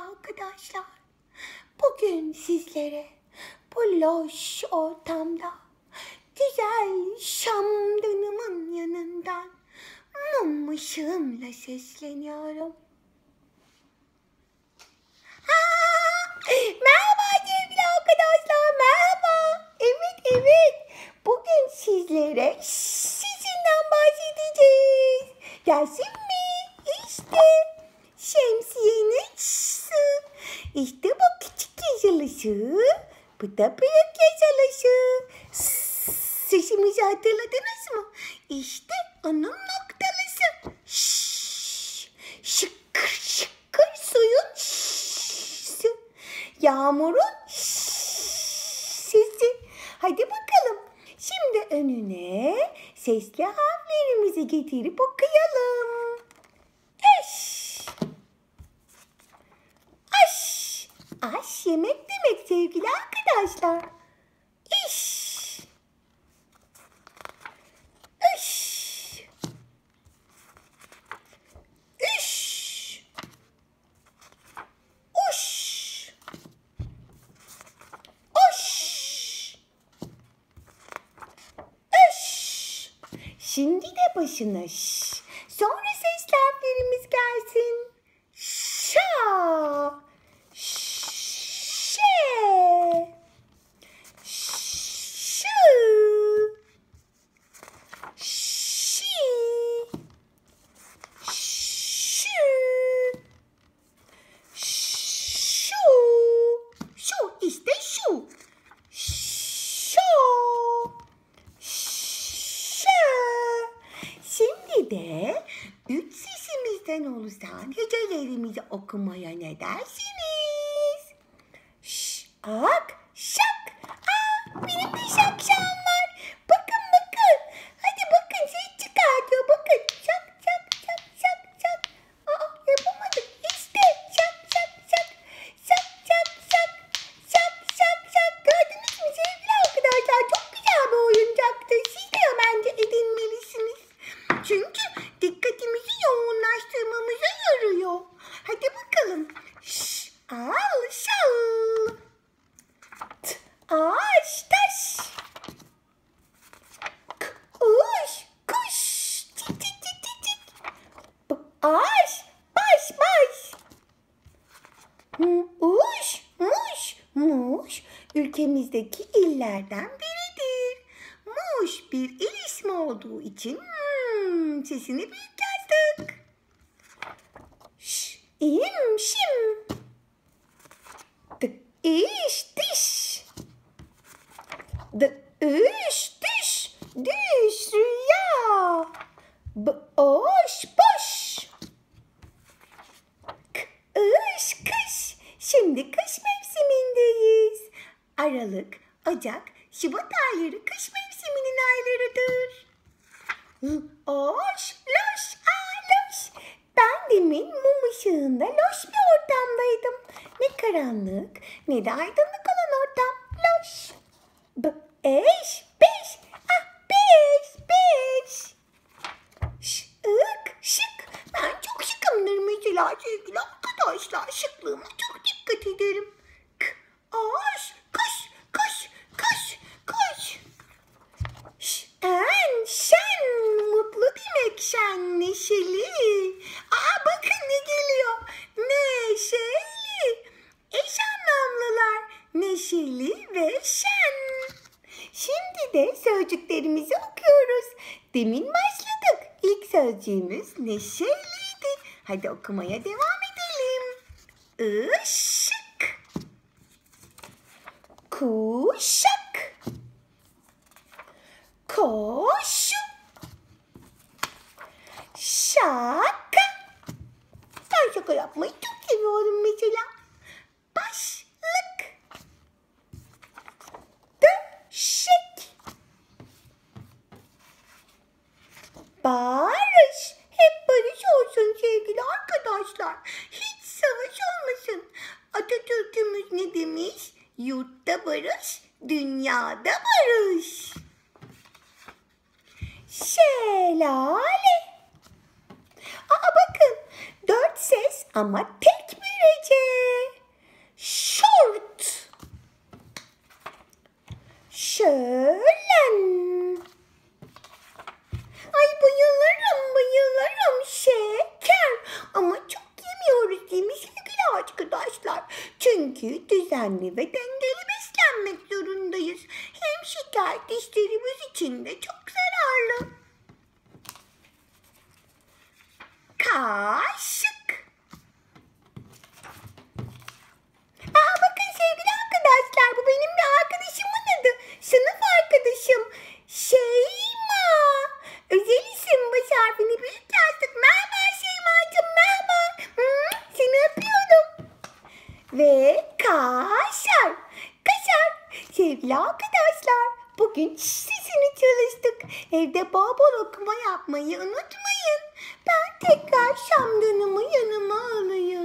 arkadaşlar. Bugün sizlere bu loş ortamda güzel şamdanımın yanından mum ışığımla sesleniyorum. Merhaba sevgili arkadaşlar, merhaba. Evet. Bugün sizlere sizinden bahsedeceğiz. Gelsin mi? İşte şemsiyenin ışığı. İşte bu küçük yeşil ışığı. Bu da büyük yeşil ışığı. Sesimizi hatırladınız mı? İşte onun noktalısı. Şıkır şıkır suyun şısı. Yağmurun sesi. Hadi bakalım. Şimdi önüne sesli harflerimizi getirip okuyalım. Eş. Aş. Aş yemek demek sevgili arkadaşlar. İş. Üş. Üş. Uş. Uş. Üş. Şimdi de başına ş. Sonra sesli harflerimiz gelsin. Şa. Şe. Şı. Şi. Şu. Şu. Şu işte şu. Şo. Ş. Şimdi de üç sesimizden oluşan hecelerimizi okumaya ne dersiniz? Şak, şak. Benim bir şakşağım var. Bakın. Hadi bakın ses çıkartıyor. Bakın. Şak. Yapamadık. İşte şak. Şak. Gördünüz mü sevgili arkadaşlar? Çok güzel bir oyuncaktı. Siz de bence edinmelisiniz. Çünkü dikkatimizi yoğunlaştırmamıza yarıyor. Hadi bakalım. Al şal. Ağaç taş. Kuş. Cik. Ağaç baş. Muş ülkemizdeki illerden biridir. Muş bir il ismi olduğu için sesini büyük yazdık. Şim. İş diş. Üş düş. Düş rüya. Boş. Kış. Şimdi kış mevsimindeyiz. Aralık, Ocak, Şubat ayları kış mevsiminin aylarıdır. Loş. Ben demin mum ışığında loş bir ortamdaydım. Ne karanlık ne de aydınlık olan ortam. Loş. Beş. Şık. Ben çok şıkımdır mesela sevgili arkadaşlar. Şıklığıma çok dikkat ederim. Kış. Şen. Mutlu demek şen. Neşeli. Bakın ne geliyor. Neşeli. Eş anlamlılar. Neşeli ve şen. Şimdi de sözcüklerimizi okuyoruz. Demin başladık. İlk sözcüğümüz neşeliydi. Hadi okumaya devam edelim. Işık. Kuşak. Koşu. Şaka. Ben şaka yapmayı çok seviyorum mesela. Başlık. Döşek. Barış. Hep barış olsun sevgili arkadaşlar. Hiç savaş olmasın. Atatürk'ümüz ne demiş? Yurtta barış, dünyada barış. Şelale. Bakın 4 ses ama tek bir hece. Çünkü düzenli ve dengeli beslenmek zorundayız. Hem şeker dişlerimiz için de çok zararlı. Kaşık. Bakın sevgili arkadaşlar, bu benim bir arkadaşımın adı. Sınıf arkadaşım. Şeyma. Özel isim, baş harfini büyük yazdık. Merhaba Şeyma'cığım, merhaba. Seni öpüyorum. Ve kaşar. Kaşar. Sevgili arkadaşlar, bugün sesini çalıştık. Evde bol bol okuma yapmayı unutmayın. Ben tekrar şamdanımı yanıma alayım.